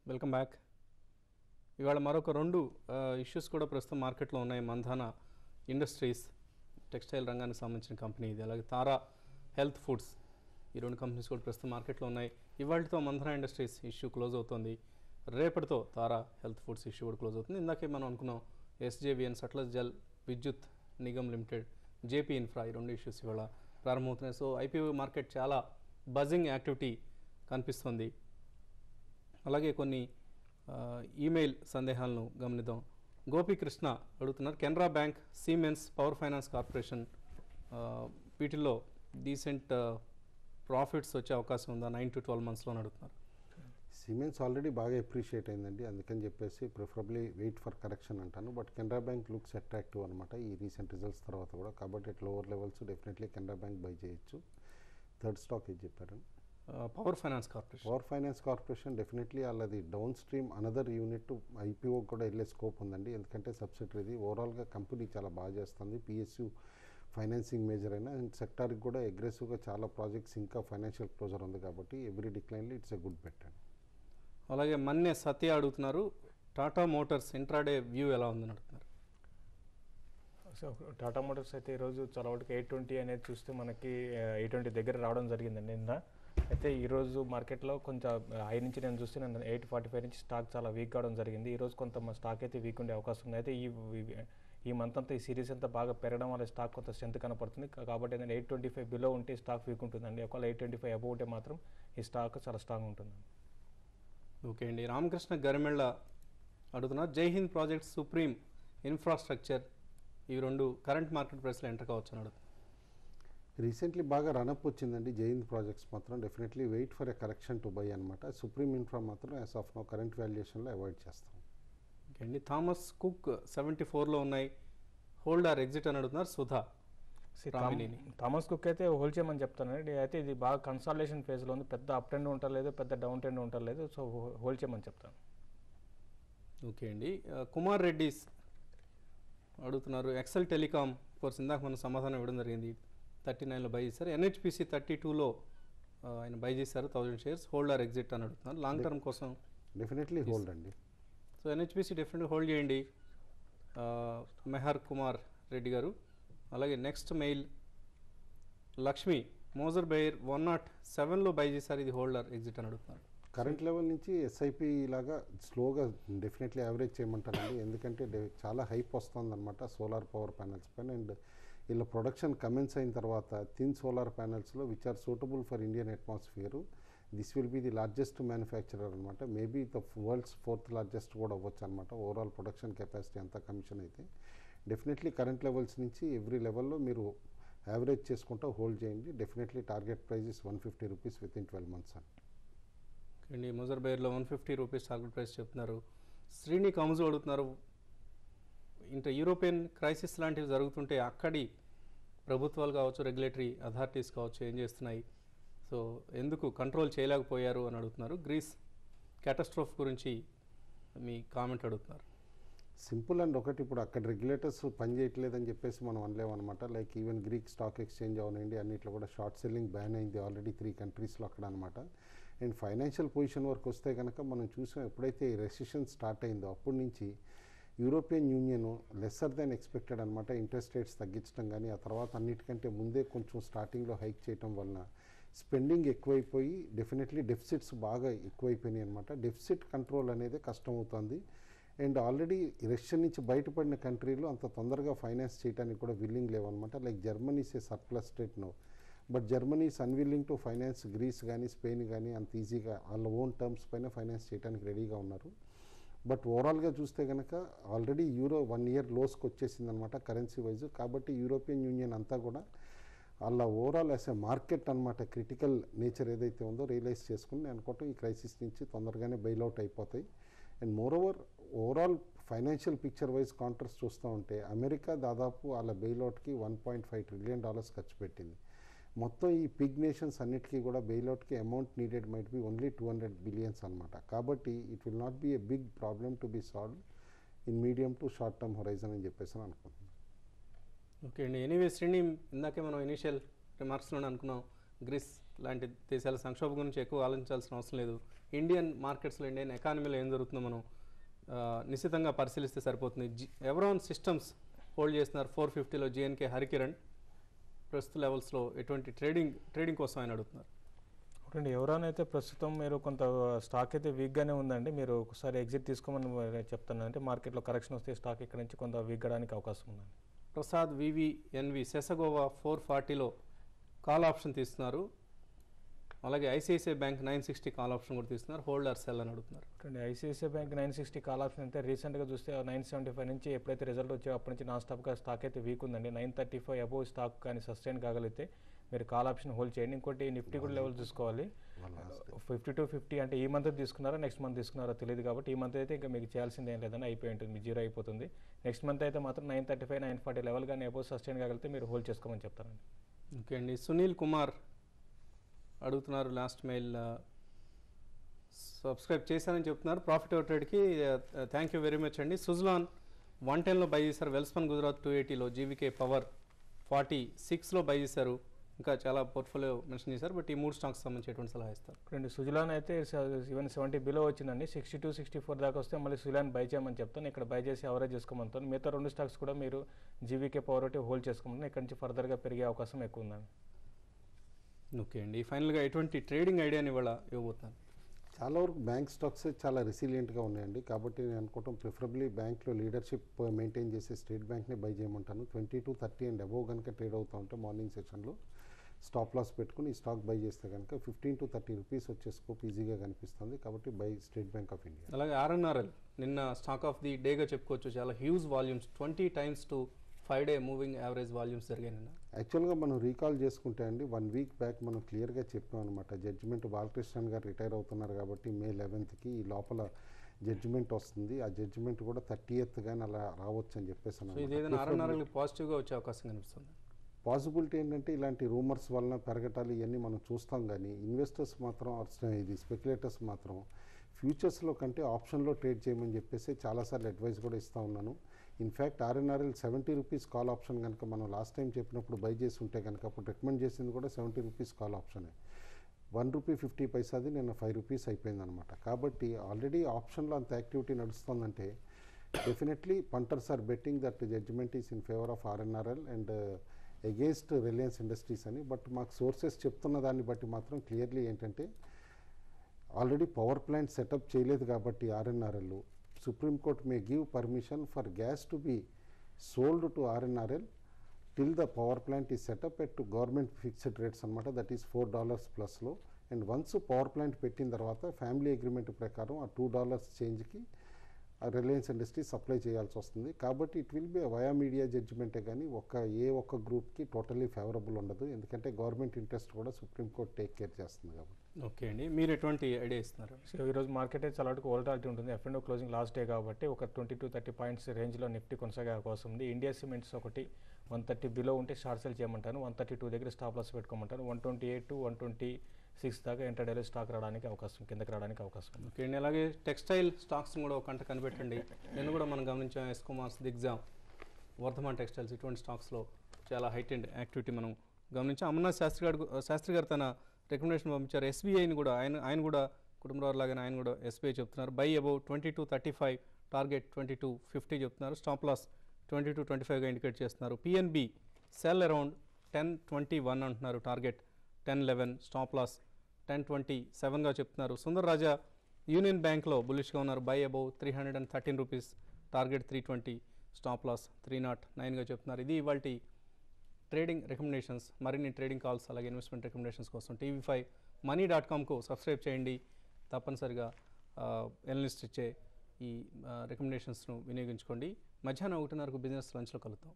Welcome back. ఇవాళ మరొక రెండు ఇష్యూస్ కూడా ప్రస్తుతం మార్కెట్లో ఉన్నాయి. మంధాన ఇండస్ట్రీస్ టెక్స్టైల్ రంగానికి సంబంధించిన కంపెనీ ఇది, అలాగే తారా హెల్త్ ఫుడ్స్, ఈ రెండు కంపెనీస్ కూడా ప్రస్తుతం మార్కెట్లో ఉన్నాయి. ఇవాళతో మంధాన ఇండస్ట్రీస్ ఇష్యూ క్లోజ్ అవుతుంది, రేపటితో తారా హెల్త్ ఫుడ్స్ ఇష్యూ కూడా క్లోజ్ అవుతుంది. ఇందాకే మనం అనుకున్నాం ఎస్జేవిఎన్ సట్లజ్ జల్ విద్యుత్ నిగమ్ లిమిటెడ్, జేపీ ఇన్ఫ్రా, ఈ రెండు ఇష్యూస్ ఇవాళ ప్రారంభమవుతున్నాయి. సో ఐపీఓ మార్కెట్ చాలా బజింగ్ యాక్టివిటీ కనిపిస్తుంది. అలాగే కొన్ని ఈమెయిల్ సందేహాలను గమనిద్దాం. గోపీకృష్ణ అడుగుతున్నారు, Canara bank, siemens, power finance corporation వీటిల్లో డీసెంట్ ప్రాఫిట్స్ వచ్చే అవకాశం ఉందా 9 to 12 monthsలో అడుగుతున్నారు. సిమెన్స్ ఆల్రెడీ బాగా అప్రిషియేట్ అయిందండి, అందుకని చెప్పేసి ప్రిఫరబ్లీ వెయిట్ ఫర్ కరెక్షన్ అంటాను. But Canara bank looks attractive అనమాట ఈ రీసెంట్ రిజల్ట్స్ తర్వాత కూడా, కాబట్టి at lower levels definitely Canara bank by చేయొచ్చు. థర్డ్ స్టాక్ ఏది చెప్పారు? పవర్ ఫైనాన్స్ కార్పొరేషన్ డెఫినెట్లీ వాళ్ళది down stream another unit IPO కూడా వెళ్ళే స్కోప్ ఉందండి. ఎందుకంటే సబ్సిడరీది ఓవరాల్గా కంపెనీ చాలా బాగా చేస్తుంది. పిఎస్యూ ఫైనాన్సింగ్ మేజర్ అయినా అండ్ సెక్టార్కి కూడా అగ్రెసివ్గా చాలా ప్రాజెక్ట్స్ ఇంకా ఫైనాన్షియల్ క్లోజర్ ఉంది, కాబట్టి ఎవ్రీ డిక్లైన్లీ ఇట్స్ ఎ గుడ్ బెట్ అండి. అలాగే మన్నే సత్య అడుగుతున్నారు, టాటా మోటార్స్ ఇంట్రాడే వ్యూ ఎలా ఉందని అడుగుతున్నారు. సో టాటా మోటార్స్ అయితే ఈరోజు చాలా వరకు 820 అనేది చూస్తే మనకి 820 దగ్గర రావడం జరిగిందండి నిన్న. అయితే ఈరోజు మార్కెట్లో కొంచెం హై నుంచి నేను చూస్తే నేను 845 నుంచి స్టాక్ చాలా వీక్ కావడం జరిగింది. ఈరోజు కొంత స్టాక్ అయితే వీక్ ఉండే అవకాశం ఉంది. అయితే ఈ మంత్ అంతా ఈ సిరీస్ అంతా బాగా పెరగడం వల్ల స్టాక్ కొంత స్ట్రెంత్ కనపడుతుంది. కాబట్టి నేను 825 బిలో ఉంటే స్టాక్ వీక్ ఉంటుందండి. ఒకవేళ 825 అబవ్ ఉంటే మాత్రం ఈ స్టాక్ చాలా స్ట్రాంగ్ ఉంటుందండి. ఓకే అండి. రామకృష్ణ గరిమెళ్ళ అడుగుతున్నారు, జై హింద్ ప్రాజెక్ట్, సుప్రీం ఇన్ఫ్రాస్ట్రక్చర్, ఈ రెండు కరెంట్ మార్కెట్ ప్రైస్లో ఎంటర్ కావచ్చు అని అడుగుతున్నారు. రీసెంట్లీ బాగా రన్అప్ వచ్చిందండి జైహింద్ ప్రాజెక్ట్స్ మాత్రం. Definitely wait for a correction to buy అనమాట. సుప్రీం ఇన్ఫ్రా మాత్రం యాజ్ ఆఫ్ నో కరెంట్ వాల్యుయేషన్లో అవాయిడ్ చేస్తాం. ఓకే అండి. థామస్ కుక్ 74లో ఉన్నాయి, హోల్డ్ ఆర్ ఎగ్జిట్ అని అడుగుతున్నారు సుధా. థామస్ కుక్ అయితే హోల్డ్ చేయమని చెప్తానండి. అయితే ఇది బాగా కన్సాలిడేషన్ ఫేజ్లో ఉంది, పెద్ద అప్ ట్రెండ్ ఉండలేదు, పెద్ద డౌన్ ట్రెండ్ ఉండలేదు. సో హోల్డ్ చేయమని చెప్తాను. ఓకే అండి. కుమార్ రెడ్డిస్ అడుగుతున్నారు, ఎక్సెల్ టెలికాం కోర్స్ ఇందాక మనం సమాధానం ఇవ్వడం జరిగింది, 39లో బై చేశారు. ఎన్హెచ్పిసి 32లో ఆయన బై చేశారు 1000 shares, హోల్డ్ ఆర్ ఎగ్జిట్ అని అడుగుతున్నారు. లాంగ్ టర్మ్ కోసం డెఫినెట్లీ హోల్డ్ అండి. సో ఎన్హెచ్పిసి డెఫినెట్గా హోల్డ్ చేయండి మెహర్ కుమార్ రెడ్డి గారు. అలాగే next mail Lakshmi, Moser Baer 107లో బై చేశారు, ఇది హోల్డ్ ఆర్ ఎగ్జిట్ అని అడుగుతున్నారు. కరెంట్ లెవెల్ నుంచి ఎస్ఐపి లాగా స్లోగా డెఫినెట్లీ యావరేజ్ చేయమంటానండి. ఎందుకంటే చాలా హైప్ వస్తుందన్నమాట సోలార్ పవర్ ప్యానెల్స్ పైన. అండ్ ఇలా ప్రొడక్షన్ కమెన్స్ అయిన తర్వాత థిన్ సోలార్ ప్యానెల్స్లో which are suitable for Indian atmosphere, this will be the largest manufacturer అనమాట. Maybe the world's 4th largest కూడా అవ్వచ్చు అనమాట. ఓవరాల్ ప్రొడక్షన్ కెపాసిటీ అంతా కమిషన్ అయితే డెఫినెట్లీ కరెంట్ లెవెల్స్ నుంచి ఎవ్రీ లెవెల్లో మీరు యావరేజ్ చేసుకుంటూ హోల్డ్ చేయండి. Definitely target price is 150 rupees within 12 months అని. అండి మోజర్ బైర్లో 150 rupees టార్గెట్ ప్రైస్ చెప్తున్నారు. శ్రీని కమ్జు అడుగుతున్నారు, ఇంత యూరోపియన్ క్రైసిస్ లాంటివి జరుగుతుంటే అక్కడి ప్రభుత్వాలు కావచ్చు, రెగ్యులేటరీ అథారిటీస్ కావచ్చు ఏం చేస్తున్నాయి, సో ఎందుకు కంట్రోల్ చేయలేకపోయారు అని అడుగుతున్నారు. గ్రీస్ క్యాటస్ట్రోఫ్ గురించి మీ కామెంట్ అడుగుతున్నారు. సింపుల్ అండ్ ఒకటి, ఇప్పుడు అక్కడ రెగ్యులేటర్స్ పనిచేయట్లేదని చెప్పేసి మనం అనలేమన్నమాట. Like even Greek stock exchange అవనండి, అన్నిట్లో కూడా షార్ట్ సెల్లింగ్ బ్యాన్ అయింది ఆల్రెడీ 3 countriesలో అక్కడ అనమాట. అండ్ ఫైనాన్షియల్ పొజిషన్ వరకు వస్తే కనుక మనం చూసాం, ఎప్పుడైతే ఈ రెసిషన్ స్టార్ట్ అయిందో అప్పటి నుంచి European union lesser than expected అనమాట ఇంట్రెస్ట్ రేట్స్ తగ్గించడం కానీ, ఆ తర్వాత అన్నిటికంటే ముందే కొంచెం స్టార్టింగ్లో హైక్ చేయడం వలన స్పెండింగ్ ఎక్కువైపోయి డెఫినెట్లీ డెఫిసిట్స్ బాగా ఎక్కువైపోయినాయి అనమాట. డెఫిసిట్ కంట్రోల్ అనేది కష్టమవుతుంది. అండ్ ఆల్రెడీ రష్యా నుంచి బయటపడిన కంట్రీలు అంత తొందరగా ఫైనాన్స్ చేయడానికి కూడా విల్లింగ్ లేవన్నమాట. Like Germany is a surplus state no, but Germany is unwilling to finance Greece కానీ స్పెయిన్ కానీ అంత ఈజీగా వాళ్ళ ఓన్ టర్మ్స్ పైన ఫైనాన్స్ చేయడానికి రెడీగా ఉన్నారు. బట్ ఓవరాల్గా చూస్తే కనుక ఆల్రెడీ యూరో 1 year లోస్కి వచ్చేసిందనమాట కరెన్సీ వైజ్. కాబట్టి యూరోపియన్ యూనియన్ అంతా కూడా వాళ్ళ ఓవరాల్ యాజ్ ఎ మార్కెట్ అనమాట క్రిటికల్ నేచర్ ఏదైతే ఉందో రియలైజ్ చేసుకుని నేను అనుకోవటం ఈ క్రైసిస్ నుంచి తొందరగానే బెయిల్అవుట్ అయిపోతాయి. And moreover overall financial picture wise contrast చూస్తూ ఉంటే అమెరికా దాదాపు వాళ్ళ బెయిల్అవుట్కి $1.5 trillion ఖర్చు పెట్టింది. మొత్తం ఈ పిగ్ నేషన్స్ అన్నిటికీ కూడా బెయిల్అవుట్కి amount needed might be only 200 billion అనమాట. కాబట్టి it will not be a big problem to be solve in medium to short term horizon అని చెప్పేసి అనుకుంటున్నాను. ఓకే అండి. ఎనీవే శ్రేణి, ఇందాకే మనం ఇనీషియల్ రిమార్క్స్లోనే అనుకున్నాం గ్రీస్ లాంటి దేశాల సంక్షోభం గురించి ఎక్కువ ఆలోచించాల్సిన అవసరం లేదు. ఇండియన్ మార్కెట్స్లో, ఇండియన్ ఎకానమీలో ఏం జరుగుతుందో మనం నిశ్చితంగా పరిశీలిస్తే సరిపోతుంది. ఎవ్రాన్ సిస్టమ్స్ హోల్డ్ చేస్తున్నారు 450లో జిఎన్కే హరికిరణ్. ప్రస్తుత లెవెల్స్లో ఎటువంటి ట్రేడింగ్ కోసం ఆయన అడుగుతున్నారు. ఒకటి ఎవరైనా అయితే ప్రస్తుతం మీరు కొంత స్టాక్ అయితే వీక్గానే ఉందండి, మీరు ఒకసారి ఎగ్జిట్ తీసుకోమని చెప్తాను. అంటే మార్కెట్లో కరెక్షన్ వస్తే స్టాక్ ఇక్కడ నుంచి కొంత వీగ్గడానికి అవకాశం ఉందండి. ప్రసాద్ వివిఎన్వి సెసగోవా 440లో కాల్ ఆప్షన్ తీస్తున్నారు. అలాగే ఐసిఐసిఐ బ్యాంక్ 960 కాల్ ఆప్షన్ కూడా తీస్తున్నారు. హోల్డ్ ఆర్ సెల్ అని అడుగుతున్నారు. ఐసిఐసిఐ బ్యాంక్ 960 కాల్ ఆప్షన్ అయితే రీసెంట్గా చూస్తే 975 నుంచి ఎప్పుడైతే రిజల్ట్ వచ్చాయో అప్పటి నుంచి నాన్ స్టాప్గా స్టాక్ అయితే వీక్ ఉందండి. 935 అబోవ్ స్టాక్ కానీ సస్టైన్ కాగలిగితే మీరు కాల్ ఆప్షన్ హోల్డ్ చేయండి. ఇంకోటి నిఫ్టీ కూడా లెవెల్ చూసుకోవాలి. 50 to 50 అంటే ఈ మంత్ తీసుకున్నారా నెక్స్ట్ మంత్ తీసుకున్నారో తెలియదు కాబట్టి ఈ మంత్ అయితే ఇంకా మీకు చేయాల్సింది ఏం లేదని అయిపోయి ఉంటుంది, జీరో అయిపోతుంది. నెక్స్ట్ మంత్ అయితే మాత్రం 935 940 లెవెల్ కానీ అబోవ్ సస్టైన్ కాగలిగితే మీరు హోల్డ్ చేసుకోమని చెప్తారండి. ఓకే అండి. సునీల్ కుమార్ అడుగుతున్నారు, లాస్ట్ మెయిల్ సబ్స్క్రైబ్ చేశానని చెప్తున్నారు. ప్రాఫిట్ ఓవర్ ట్రేడ్కి థ్యాంక్ యూ వెరీ మచ్ అండి. సుజ్లాన్ 110లో బై చేశారు. వెల్స్పన్ గుజరాత్ 280లో, జీవీకే పవర్ 46లో బై చేశారు. ఇంకా చాలా పోర్ట్ఫోలియో మెన్షన్ చేశారు, బట్ ఈ 3 స్టాక్స్ సంబంధించేటువంటి సలహా ఇస్తారు. ఇప్పుడు సుజలాన్ అయితే ఈవెన్ 70 బిలో వచ్చిందండి. 62 64 దాకా వస్తే మళ్ళీ సుజలాన్ బై చేయమని చెప్తాను. ఇక్కడ బై చేసి అవరేజ్ చేసుకోమంటాను. మిగతా 2 స్టాక్స్ కూడా మీరు జీవీకే పవర్ ఒకటి హోల్డ్ చేసుకోమంటాను. ఇక్కడ నుంచి ఫర్దర్గా పెరిగే అవకాశం ఎక్కువ ఉందండి. ఓకే అండి. ఫైనల్గా ఎటువంటి ట్రేడింగ్ ఐడియాని ఇవాళ ఇవ్వబోతున్నాను. చాలా వరకు బ్యాంక్ స్టాక్స్ చాలా రెసిలియంట్గా ఉన్నాయండి. కాబట్టి నేను అనుకుంటాం ప్రిఫరబ్లీ బ్యాంక్లో లీడర్షిప్ మెయింటైన్ చేసే స్టేట్ బ్యాంక్ని బై చేయమంటాను. 20 to 30 అండ్ అబోవ్ కనుక ట్రేడ్ అవుతూ ఉంటే మార్నింగ్ సెషన్లో స్టాప్ లాస్ పెట్టుకుని ఈ స్టాక్ బై చేస్తే కనుక 15 to 30 రూపీస్ వచ్చే స్కోప్ ఈజీగా కనిపిస్తుంది. కాబట్టి by state bank of India. అలాగే ఆర్ఎన్ఆర్ఎల్ నిన్న స్టాక్ ఆఫ్ ది డేగా చెప్పుకోవచ్చు. చాలా huge volumes, 20 times to 5-day moving average volumes జరిగాయి నిన్న. యాక్చువల్గా మనం రీకాల్ చేసుకుంటే అండి 1 వీక్ బ్యాక్ మనం క్లియర్గా చెప్పాం అనమాట. జడ్జిమెంట్ బాలకృష్ణన్ గారు రిటైర్ అవుతున్నారు కాబట్టి May 11th ఈ లోపల జడ్జిమెంట్ వస్తుంది. ఆ జడ్జిమెంట్ కూడా 30th కానీ అలా రావచ్చు అని చెప్పేసి ఇది ఏదైనా ఆర్ఎన్ఆర్ఎల్ పాజిటివ్గా వచ్చే అవకాశం కనిపిస్తుంది. పాసిబిలిటీ ఏంటంటే ఇలాంటి రూమర్స్ వలన పెరగటాలు ఇవన్నీ మనం చూస్తాం. కానీ ఇన్వెస్టర్స్ మాత్రం ఇది స్పెక్యులేటర్స్ మాత్రం ఫ్యూచర్స్లో కంటే ఆప్షన్లో ట్రేడ్ చేయమని చెప్పేసి చాలాసార్లు అడ్వైస్ కూడా ఇస్తూ ఉన్నాను. In fact RNRL 70 rupees call option కనుక మనం లాస్ట్ టైం చెప్పినప్పుడు బై చేసి ఉంటే కనుక అప్పుడు రికమెండ్ చేసింది కూడా 70 రూపీస్ కాల్ ఆప్షనే. ₹1.50 నిన్న 5 రూపీస్ అయిపోయిందనమాట. కాబట్టి ఆల్రెడీ ఆప్షన్లో అంత యాక్టివిటీ నడుస్తుందంటే definitely punters are betting that judgement is in favour of RNRL and against Reliance industries అని. బట్ మాకు సోర్సెస్ చెప్తున్న దాన్ని బట్టి మాత్రం క్లియర్లీ ఏంటంటే ఆల్రెడీ పవర్ ప్లాంట్ సెటప్ చేయలేదు కాబట్టి RNRL supreme court may give permission for gas to be sold to RNRL till the power plant is setup at government fixed rates అనమాట. దట్ ఈస్ $4+లో. అండ్ వన్స్ పవర్ ప్లాంట్ పెట్టిన తర్వాత family agreement ప్రకారం ఆ $2 చేంజ్కి Reliance industry supply చేయాల్సి వస్తుంది. కాబట్టి it will be via media జడ్జిమెంటే కానీ ఏ ఒక్క గ్రూప్కి టోటలీ ఫేవరబుల్ ఉండదు. ఎందుకంటే గవర్నమెంట్ ఇంట్రెస్ట్ కూడా సుప్రీంకోర్టు టేక్ కేర్ చేస్తుంది కాబట్టి. ఓకే అండి. మీరు ఎటువంటి ఐడియా ఇస్తున్నారు? సో ఈరోజు మార్కెట్ అయితే చాలా వరకు వోల్టాలిటీ ఉంటుంది. F&O క్లోజింగ్ లాస్ట్ డే కాబట్టి ఒక 20 to 30 పాయింట్స్ రేంజ్లో నిఫ్టీ కొనసాగే అవకాశం ఉంది. ఇండియా సిమెంట్స్ ఒకటి 130 బిలో ఉంటే షార్ట్ సెల్ చేయమంటాను. 132 దగ్గర స్టాప్ లాస్ పెట్టుకోమంటాను. 128 to 126 దాకా ఇంటర్డేలో స్టాక్ రావడానికి అవకాశం, కిందకి రావడానికి అవకాశం ఉంది. ఓకే అండి. అలాగే టెక్స్టైల్ స్టాక్స్ కూడా ఒక కంట కనిపెట్టండి. నేను కూడా మనం గమనించాం ఎస్కోమార్స్, దిగ్జామ్, వర్ధమాన్ టెక్స్టైల్స్ ఇటువంటి స్టాక్స్లో చాలా హైట్ అండ్ యాక్టివిటీ మనం గమనించాం. అమర్నాథ్ శాస్త్రి గారు తన రికమెండేషన్ పంపించారు. ఎస్బీఐని కూడా ఆయన కూడా కుటుంబరావు లాగానే ఆయన కూడా ఎస్బీఐ చెప్తున్నారు. By above 20 to 35, target 20 to 50 చెప్తున్నారు. స్టాప్ లాస్ 20 to 25గా ఇండికేట్ చేస్తున్నారు. పిఎన్బి సెల్ అరౌండ్ 10.21 అంటున్నారు. టార్గెట్ 10.11, స్టాప్ లాస్ 10.27గా చెప్తున్నారు. సుందర్ రాజా యూనియన్ బ్యాంక్లో బులిష్గా ఉన్నారు. Buy above 313 rupees, target 320, stop loss 309గా చెప్తున్నారు. ఇది ఇవాల్టి ట్రేడింగ్ రికమెండేషన్స్. మరిన్ని ట్రేడింగ్ కాల్స్ అలాగే ఇన్వెస్ట్మెంట్ రికమెండేషన్స్ కోసం tv5money.comకు సబ్స్క్రైబ్ చేయండి. తప్పనిసరిగా ఎనలిస్ట్ ఇచ్చే ఈ రికమెండేషన్స్ను వినియోగించుకోండి. మధ్యాహ్నం 1:30కు బిజినెస్ లంచ్లో కలుద్దాం.